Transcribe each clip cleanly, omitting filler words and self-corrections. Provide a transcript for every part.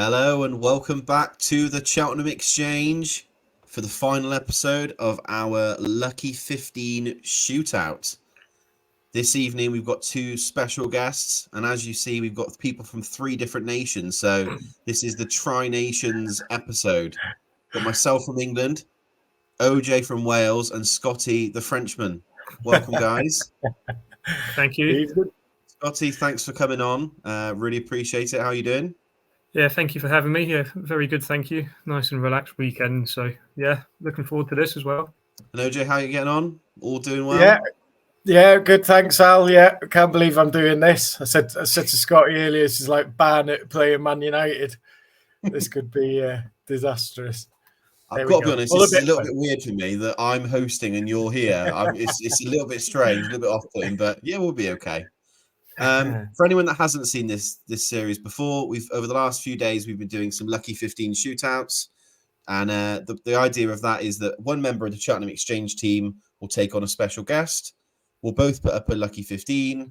Hello and welcome back to the Cheltenham Exchange for the final episode of our Lucky 15 Shootout. This evening we've got two special guests, and as you see we've got people from 3 different nations, so this is the Tri-Nations episode. Got myself from England, OJ from Wales, and Scotty the Frenchman. Welcome guys. Thank you. Scotty, thanks for coming on. Really appreciate it. How are you doing? Yeah, thank you for having me. Yeah, very good, thank you. Nice and relaxed weekend. So, yeah, looking forward to this as well. And OJ, how are you getting on? All doing well? Yeah, good. Thanks, Al. Yeah, I can't believe I'm doing this. I said to Scotty earlier, this is like Barnet playing Man United. This could be disastrous. I've got to be honest, it's a little bit weird for me that I'm hosting and you're here. It's a little bit strange, a little bit off-putting, but yeah, we'll be okay. For anyone that hasn't seen this series before, over the last few days we've been doing some Lucky 15 shootouts, and the idea of that is that one member of the Cheltenham Exchange team will take on a special guest. We'll both put up a Lucky 15.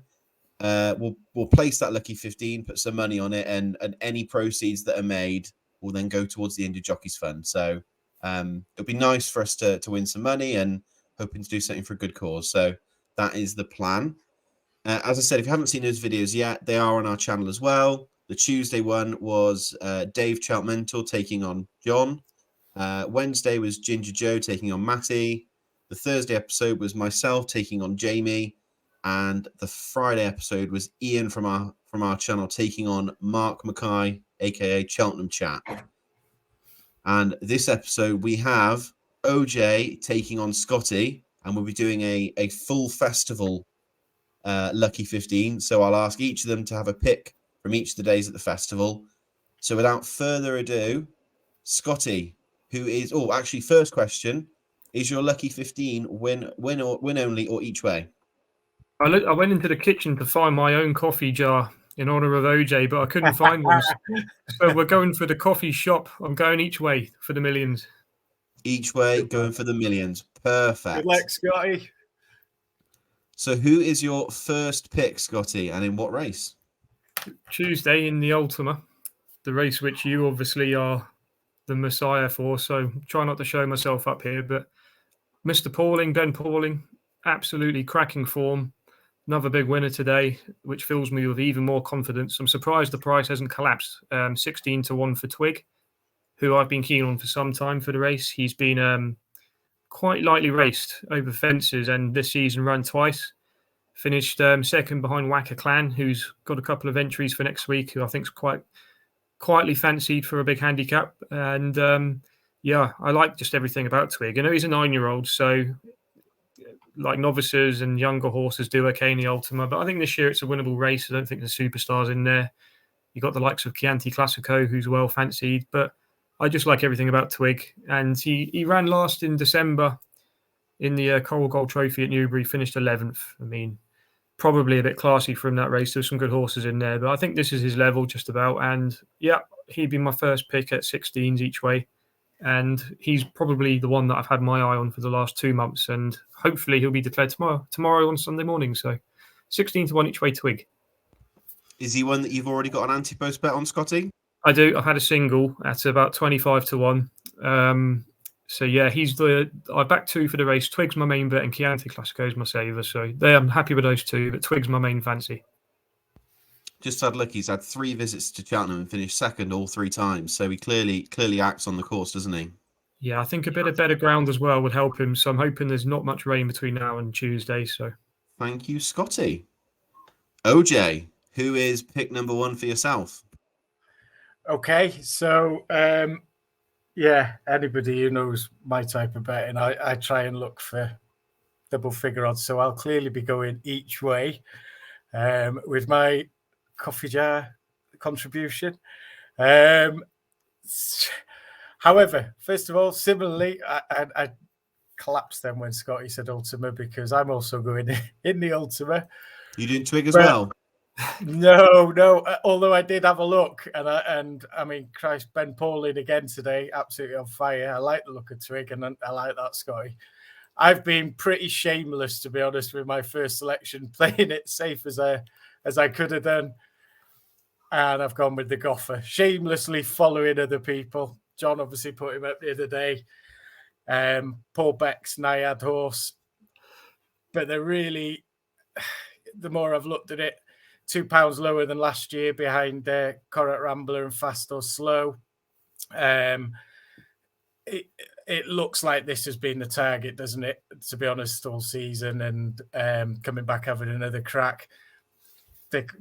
We'll place that Lucky 15, put some money on it, and any proceeds that are made will then go towards the Injured Jockeys Fund. So it'll be nice for us to win some money and hoping to do something for a good cause. So that is the plan. As I said, if you haven't seen those videos yet, they are on our channel as well. The Tuesday one was Dave Cheltenham taking on John. Wednesday was Ginger Joe taking on Matty. The Thursday episode was myself taking on Jamie. And the Friday episode was Ian from our channel taking on Mark Mackay, aka Cheltenham Chat. And this episode we have OJ taking on Scotty, and we'll be doing a full festival Lucky 15. So I'll ask each of them to have a pick from each of the days at the festival. So without further ado, Scotty, first question, is your Lucky 15 win only or each way? I went into the kitchen to find my own coffee jar in honor of OJ, but I couldn't find one. So we're going for the coffee shop. I'm going each way for the millions. Each way, going for the millions. Perfect. Good luck, Scotty. So who is your first pick, Scotty, and in what race? Tuesday in the Ultima, the race which you obviously are the messiah for, so try not to show myself up here, but Mr. Ben Pauling, absolutely cracking form. Another big winner today, which fills me with even more confidence. I'm surprised the price hasn't collapsed. 16 to 1 for Twig, who I've been keen on for some time for the race. He's been quite lightly raced over fences and this season ran twice. Finished second behind Wacker Clan, who's got a couple of entries for next week, who I think is quite quietly fancied for a big handicap. And I like just everything about Twig. I know he's a 9-year-old, so like novices and younger horses do okay in the Ultima, but I think this year it's a winnable race. I don't think the superstars in there. You got the likes of Chianti Classico, who's well fancied, but I just like everything about Twig. And he ran last in December in the Coral Gold Trophy at Newbury, finished 11th. I mean, probably a bit classy from that race. There's some good horses in there, but I think this is his level just about. And yeah, he'd be my first pick at 16s each way. And he's probably the one that I've had my eye on for the last 2 months. And hopefully he'll be declared tomorrow on Sunday morning. So 16 to 1 each way Twig. Is he one that you've already got an Ante-Post bet on, Scotty? I do. I've had a single at about 25 to 1. So yeah, I backed 2 for the race. Twig's my main bet and Chianti Classico is my saver. So I'm happy with those 2, but Twig's my main fancy. Just had look, he's had 3 visits to Cheltenham and finished second all 3 times. So he clearly acts on the course, doesn't he? Yeah, I think a bit of better ground as well would help him. So I'm hoping there's not much rain between now and Tuesday. So thank you, Scotty. OJ, who is pick number 1 for yourself? Okay, so anybody who knows my type of betting, I try and look for double figure odds. So I'll clearly be going each way with my coffee jar contribution. However, first of all, similarly, I collapsed then when Scotty said Ultima because I'm also going in the Ultima. You doing Twig as well? No. Although I did have a look, and I mean, Christ, Ben Pauling again today, absolutely on fire. I like the look of Twig, and I like that, Scotty. I've been pretty shameless, to be honest, with my first selection, playing it safe as I could have done. and I've gone with the Goffer, shamelessly following other people. John obviously put him up the other day. Paul Beck's Naiad horse. But they're really, the more I've looked at it, £2 lower than last year behind Correct Rambler and Fast or Slow. It looks like this has been the target, doesn't it? To be honest, all season, and coming back having another crack.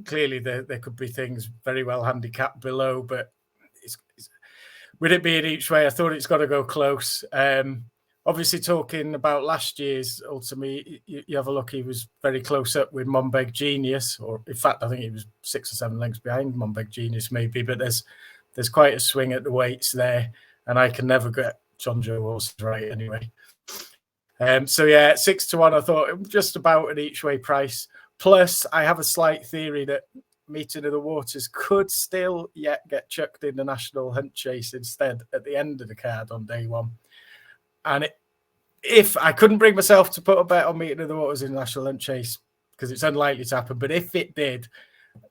Clearly, there could be things very well handicapped below, but with it being each way, I thought it's got to go close. Obviously, talking about last year's ultimately, you have a look, he was very close up with Monbeg Genius, or in fact, I think he was 6 or 7 lengths behind Monbeg Genius, maybe, but there's quite a swing at the weights there, and I can never get John Joe horses right anyway. So yeah, 6 to 1, I thought just about an each way price. Plus, I have a slight theory that Meeting of the Waters could still yet get chucked in the National Hunt Chase instead at the end of the card on day one. And if I couldn't bring myself to put a bet on Meeting of the Waters in the National Hunt Chase, because it's unlikely to happen, but if it did,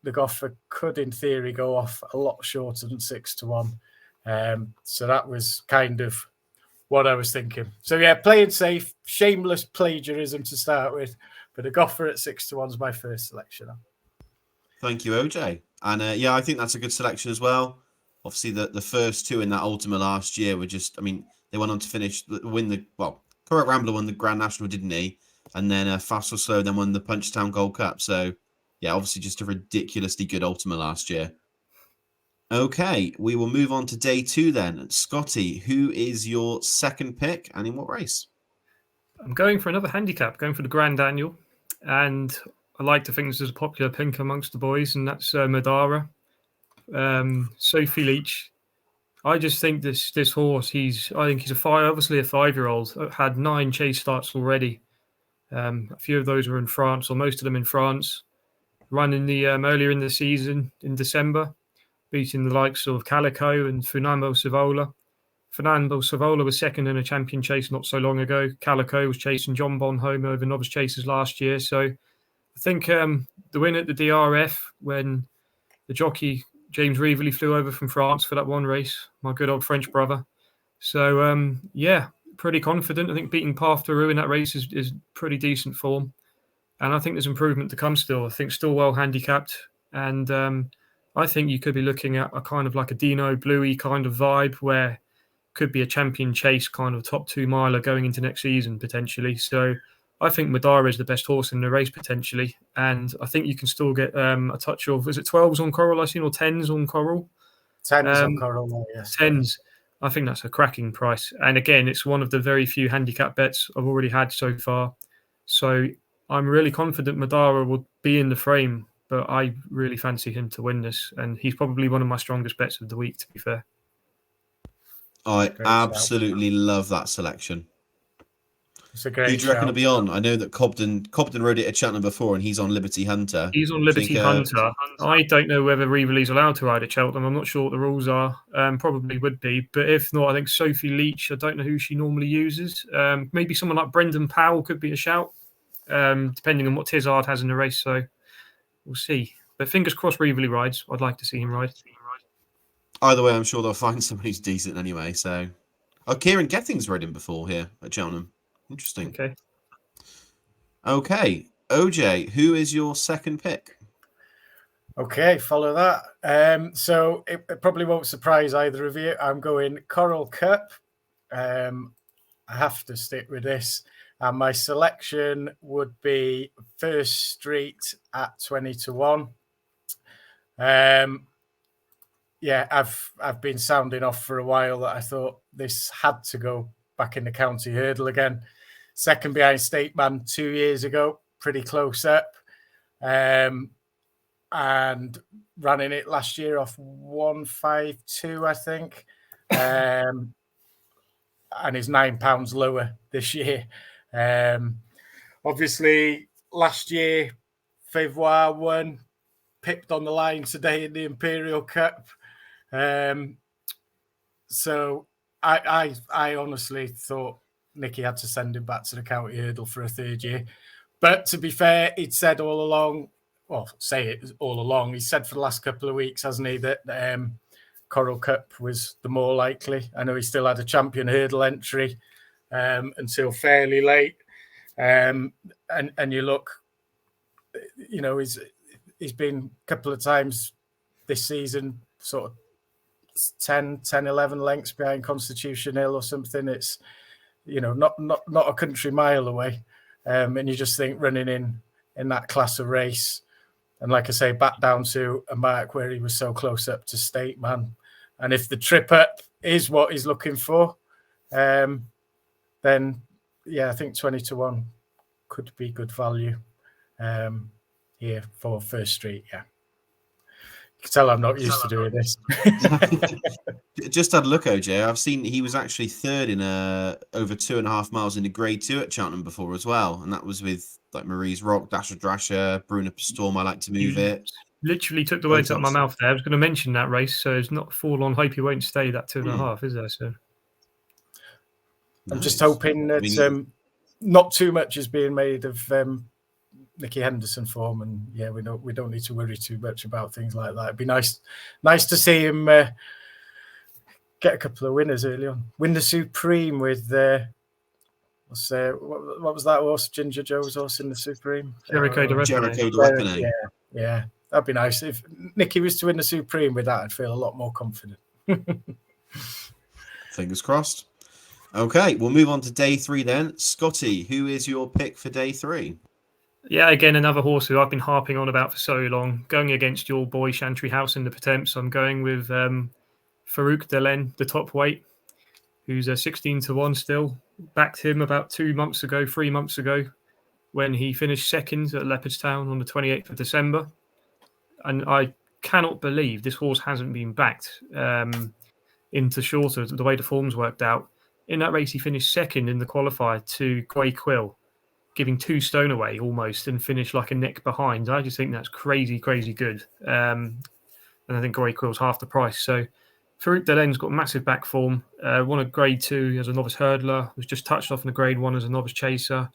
the Goffer could, in theory, go off a lot shorter than 6 to 1. So that was kind of what I was thinking. So yeah, playing safe, shameless plagiarism to start with, but a Goffer at 6 to 1 is my first selection. Thank you, OJ. And yeah, I think that's a good selection as well. Obviously, the first two in that Ultima last year were just, I mean, they went on to Correct Rambler won the Grand National, didn't he? And then Fast or Slow then won the Punchtown Gold Cup. So yeah, obviously just a ridiculously good Ultima last year. Okay, we will move on to day 2 then. Scotty, who is your second pick and in what race? I'm going for another handicap, going for the Grand Annual. And I like to think this is a popular pick amongst the boys, and that's Madara. Sophie Leach. I just think this horse, I think he's obviously a 5-year-old. Had 9 chase starts already. A few of those were in France, or most of them in France. Running the earlier in the season in December, beating the likes of Calico and Fernando Savola. Fernando Savola was second in a champion chase not so long ago. Calico was chasing John Bonhomme over novice chases last year. So I think the win at the DRF when the jockey James Reevely flew over from France for that one race, my good old French brother. So yeah, pretty confident. I think beating Path Through in that race is pretty decent form. And I think there's improvement to come still. I think still well handicapped. And I think you could be looking at a kind of like a Dino Bluey kind of vibe where could be a champion chase kind of top 2 miler going into next season potentially. So I think Madara is the best horse in the race potentially. And I think you can still get a touch of, is it 12s on Coral I've seen, or 10s on Coral? 10s on Coral, yes. 10s. I think that's a cracking price. And again, it's one of the very few handicap bets I've already had so far. So I'm really confident Madara will be in the frame, but I really fancy him to win this. And he's probably one of my strongest bets of the week, to be fair. I absolutely love that selection. It's a great Who do you reckon will be on? I know that Cobden rode it at Cheltenham before, and he's on Liberty Hunter. He's on Liberty Hunter. I don't know whether Reevely's allowed to ride at Cheltenham. I'm not sure what the rules are. Probably would be. But if not, I think Sophie Leach, I don't know who she normally uses. Maybe someone like Brendan Powell could be a shout, depending on what Tizard has in the race. So we'll see. But fingers crossed Reevely rides. I'd like to see him ride. Either way, I'm sure they'll find someone who's decent anyway. So, Kieran Getting's rode him before here at Cheltenham. Interesting. Okay. OJ, who is your second pick? Okay, follow that. So it probably won't surprise either of you. I'm going Coral Cup. I have to stick with this. And my selection would be First Street at 20 to 1. Yeah, I've been sounding off for a while that I thought this had to go back in the county hurdle again. Second behind State Man 2 years ago, pretty close up. And running it last year off 152, I think. And is £9 lower this year. Obviously, last year, Favois won, pipped on the line today in the Imperial Cup. So I honestly thought Nicky had to send him back to the county hurdle for a third year. But to be fair, he'd said all along, say it all along. He's said for the last couple of weeks, hasn't he, that Coral Cup was the more likely. I know he still had a champion hurdle entry until fairly late. And you look, he's been a couple of times this season, sort of 10, 11 lengths behind Constitution Hill or something. It's, not a country mile away. And you just think running in that class of race, and like I say, back down to a mark where he was so close up to State Man. And if the trip up is what he's looking for, then, I think 20-1 could be good value here for First Street, yeah. You can tell I'm not used to doing this. Just had a look, OJ. I've seen he was actually third in over 2.5 miles in the Grade 2 at Cheltenham before as well, and that was with like Marie's Rock, Dasher Drasher, Bruno Storm. I like to move it. Literally took the words out of my mouth there. I was going to mention that race, so it's not full on. Hope he won't stay that 2.5, is there? So I'm just hoping that not too much is being made of Nicky Henderson form, and we don't need to worry too much about things like that. It'd be nice to see him get a couple of winners early on. Win the Supreme with what was that horse? Ginger Joe's horse in the Supreme. Jericho de Repine. Yeah, that'd be nice. If Nicky was to win the Supreme with that, I'd feel a lot more confident. Fingers crossed. Okay, we'll move on to day 3 then. Scotty, who is your pick for day 3? Yeah, again, another horse who I've been harping on about for so long. Going against your boy Chantry House in the Potemps, I'm going with Farouk Delaine, the top weight, who's 16-1 still. Backed him about 3 months ago, when he finished second at Leopardstown on the 28th of December. And I cannot believe this horse hasn't been backed into shorter, the way the form's worked out. In that race, he finished second in the qualifier to Grey Quill, giving 2 stone away almost, and finished like a neck behind. I just think that's crazy, crazy good. And I think Grey Quill's half the price. So Farouk Delaine's got massive back form. Won a Grade 2 as a novice hurdler. Was just touched off in a Grade 1 as a novice chaser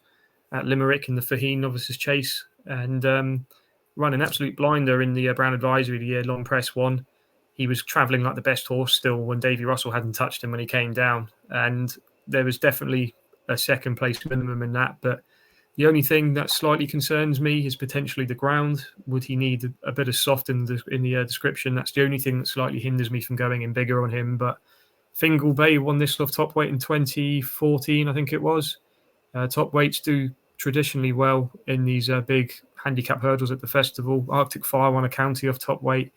at Limerick in the Faheen Novices Chase. And ran an absolute blinder in the Brown Advisory, the year Long Press 1. He was travelling like the best horse still when Davy Russell hadn't touched him when he came down. And there was definitely a second place minimum in that. But the only thing that slightly concerns me is potentially the ground. Would he need a bit of soft in the description? That's the only thing that slightly hinders me from going in bigger on him. But Fingal Bay won this off top weight in 2014, I think it was. Top weights do traditionally well in these big handicap hurdles at the festival. Arctic Fire won a county off top weight.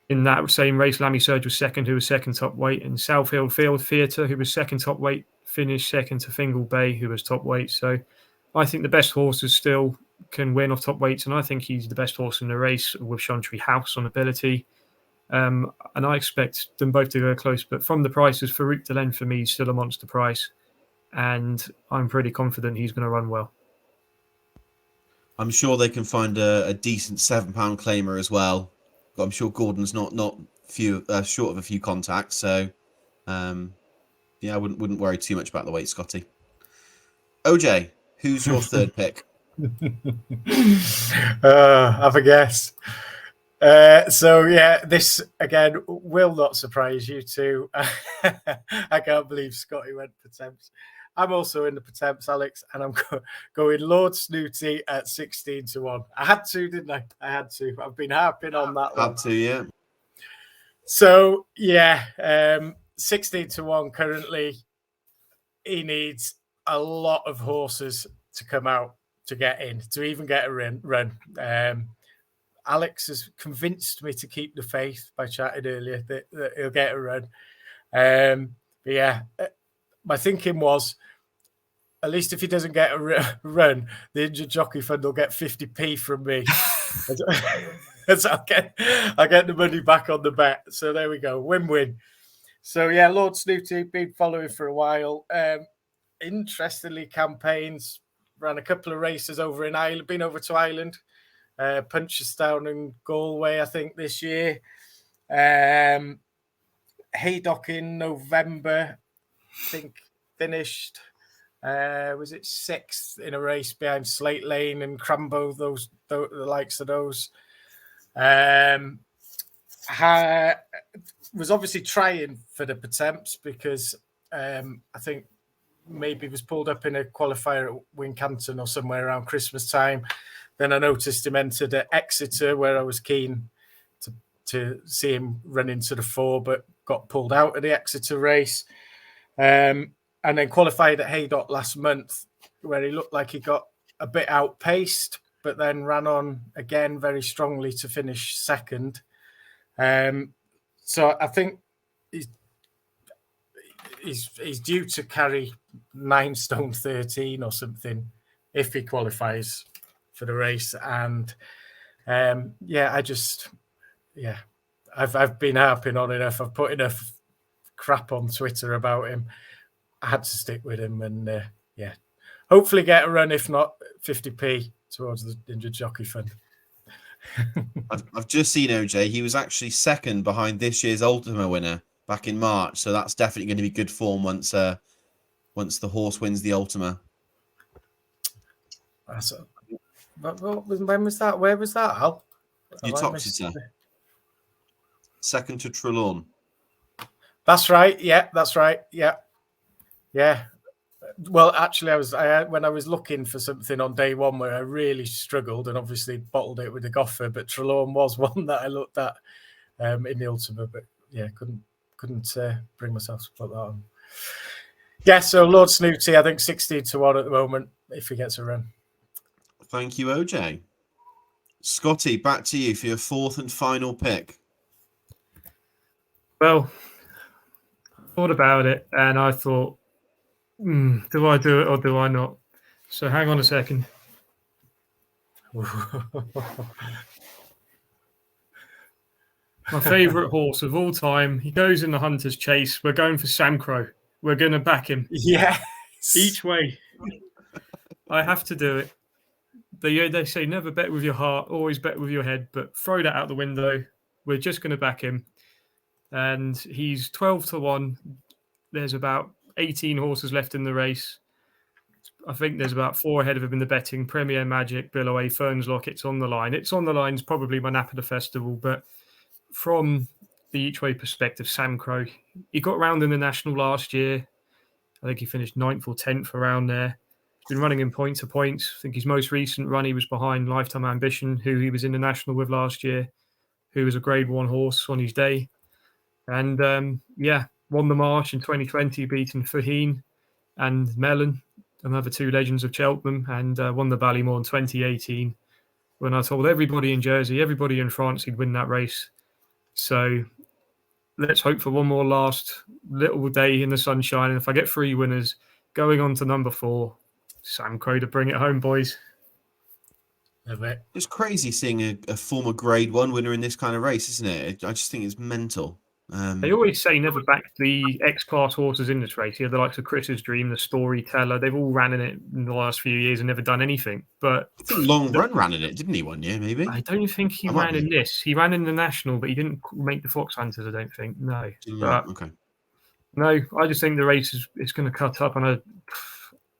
In that same race, Lammy Surge was second, who was second top weight, and South Hill Field Theatre, who was second top weight, finished second to Fingal Bay, who was top weight. So I think the best horses still can win off top weights, and I think he's the best horse in the race with Chantry House on ability. And I expect them both to go close, but from the prices, Farouk Delaine for me is still a monster price, and I'm pretty confident he's going to run well. I'm sure they can find a decent £7 claimer as well. But I'm sure Gordon's not short of a few contacts, so I wouldn't worry too much about the weight, Scotty. OJ, who's your third pick? Have a guess. This again will not surprise you too. I can't believe Scotty went Potemps. I'm also in the Potemps, Alex, and I'm going Lord Snooty at 16-1. I had to, didn't I? I had to. I've been harping on that one. Had to, yeah. So, 16-1 currently. He needs a lot of horses to come out to get in, to even get a run. Alex has convinced me to keep the faith by chatting earlier that he'll get a run. My thinking was, at least if he doesn't get a run, the Injured Jockey Fund will get 50p from me. So I'll get the money back on the bet. So there we go, win-win. So Lord Snooty, been following for a while. Interestingly, campaigns, ran a couple of races over in Ireland, been over to Ireland, Punchestown and Galway, I think, this year. Haydock in November, I think finished Was it 6th in a race behind Slate Lane and Crambo? The likes of those. Was obviously trying for the Pertemps because I think maybe was pulled up in a qualifier at Wincanton or somewhere around Christmas time. Then I noticed him entered at Exeter, where I was keen to see him run into the 4, but got pulled out of the Exeter race. And then qualified at Haydock last month, where he looked like he got a bit outpaced, but then ran on again very strongly to finish 2nd. So I think he's due to carry 9 stone 13 or something if he qualifies for the race. And I've been harping on enough. I've put enough crap on Twitter about him. I had to stick with him, and hopefully get a run, if not 50p towards the Injured Jockey Fund. I've just seen OJ. He was actually 2nd behind this year's Ultima winner back in March, so that's definitely going to be good form once the horse wins the Ultima. When was that? Where was that, Al? Uttoxeter. 2nd to Trelawney. That's right. Yeah, that's right. Yeah. Well, actually, when I was looking for something on day 1 where I really struggled and obviously bottled it with the Goffer, but Trelawney was one that I looked at in the Ultima, but yeah, couldn't bring myself to put that on. Yeah, so Lord Snooty, I think 16-1 at the moment if he gets a run. Thank you, OJ. Scotty, back to you for your 4th and final pick. Well, I thought about it and I thought, do I do it or do I not? So hang on a second. My favourite horse of all time. He goes in the Hunter's Chase. We're going for Sam Crow. We're going to back him. Yes. Each way. I have to do it. They say never bet with your heart, always bet with your head, but throw that out the window. We're just going to back him. And he's 12-1. There's about 18 horses left in the race. I think there's about 4 ahead of him in the betting. Premier Magic, Billoway, Ferns Lock, it's on the line. It's on the line is probably my nap of the festival, but from the each way perspective, Sam Crow, he got round in the National last year. I think he finished 9th or 10th around there. He's been running in point to points. I think his most recent run, he was behind Lifetime Ambition, who he was in the National with last year, who was a Grade 1 horse on his day. And won the March in 2020, beating Faheen and Mellon, another 2 legends of Cheltenham, and won the Ballymore in 2018 when I told everybody in Jersey, everybody in France he'd win that race. So let's hope for one more last little day in the sunshine. And if I get 3 winners, going on to number 4, Sam Crow to bring it home, boys. It's crazy seeing a former Grade 1 winner in this kind of race, isn't it? I just think it's mental. They always say never back the X-Class horses in this race. The likes of Chris's Dream, the Storyteller, they've all ran in it in the last few years and never done anything. But I think Long Run ran in it, didn't he, one year, maybe? I don't think he ran in this. He ran in the National, but he didn't make the Fox Hunters, I don't think. No. Okay. No, I just think the race is going to cut up, and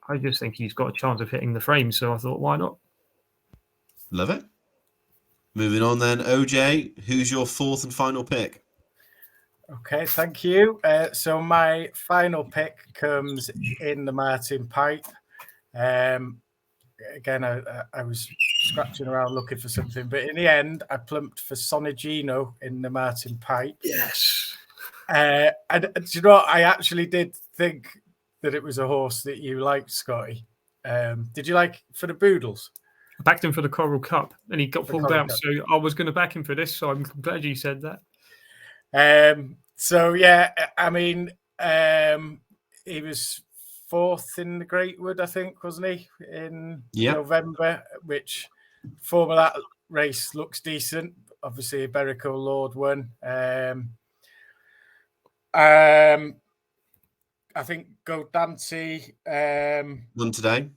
I just think he's got a chance of hitting the frame, so I thought, why not? Love it. Moving on then, OJ, who's your 4th and final pick? Okay, thank you. So my final pick comes in the Martin Pipe. Again, I was scratching around looking for something, but in the end, I plumped for Sonigino in the Martin Pipe. Yes. And do you know what? I actually did think that it was a horse that you liked, Scotty. Did you like for the Boodles? I backed him for the Coral Cup, and he got pulled out. So I was going to back him for this, so I'm glad you said that. So yeah, I mean, he was 4th in the Greatwood, I think, wasn't he, in November, which form of that race looks decent. Obviously, Berico Lord won. I think Go Dante won today.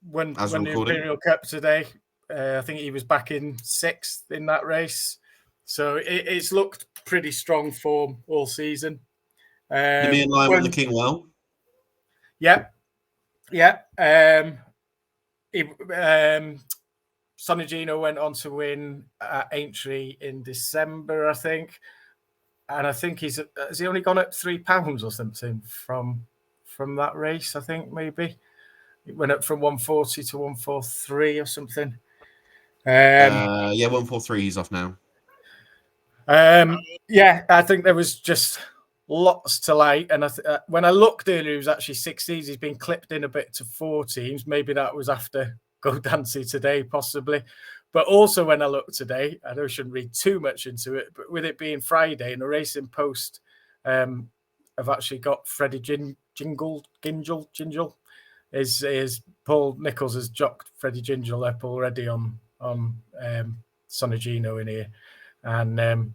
Won the Imperial Cup today. I think he was back in 6th in that race. So it's looked pretty strong form all season. Me and Lion won the King well. Yeah. Yeah. Sonny Gino went on to win at Aintree in December, I think. And I think has he only gone up £3 or something from that race, I think, maybe. It went up from 140 to 143 or something. 143, he's off now. Yeah, I think there was just lots to like. And when I looked earlier, he was actually 16s. He's been clipped in a bit to 14s. Maybe that was after Go Dancy today, possibly. But also when I looked today, I know I shouldn't read too much into it, but with it being Friday and the Racing Post, I've actually got Freddie Gingle. Is Paul Nicholls has jocked Freddie Gingle up already on Sonny Gino in here. And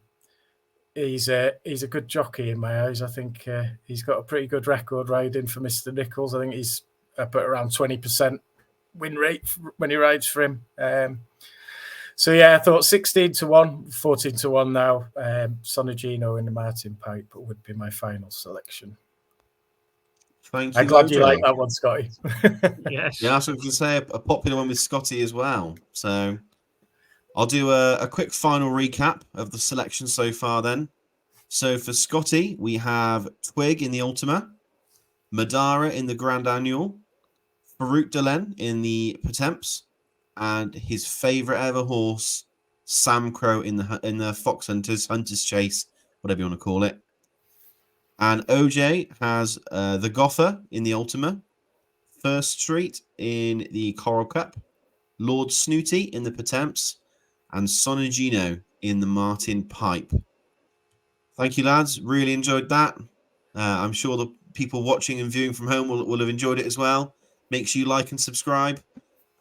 he's a good jockey in my eyes. I think he's got a pretty good record riding for Mr. Nicholls. I think he's up at around 20% win rate when he rides for him. So yeah, I thought 16 to 1, 14 to 1 now. Sonny Gino in the Martin Pipe would be my final selection. Thank you. I'm glad you like that one, Scotty. Yes. Yeah, I was going to say a popular one with Scotty as well. So I'll do a quick final recap of the selection so far then. So for Scotty, we have Twig in the Ultima, Madara in the Grand Annual, Farouk Delen in the Potemps, and his favourite ever horse, Sam Crow in the Fox Hunter's Chase, whatever you want to call it. And OJ has the Goffer in the Ultima, First Street in the Coral Cup, Lord Snooty in the Potemps, and Sonny Gino in the Martin Pipe. Thank you, lads. Really enjoyed that. I'm sure the people watching and viewing from home will have enjoyed it as well. Make sure you like and subscribe.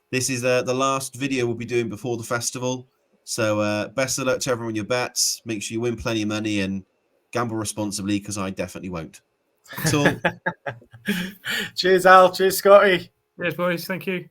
This is the last video we'll be doing before the festival. So best of luck to everyone with your bets. Make sure you win plenty of money and gamble responsibly, because I definitely won't. That's all. Cheers, Al. Cheers, Scotty. Cheers, boys. Thank you.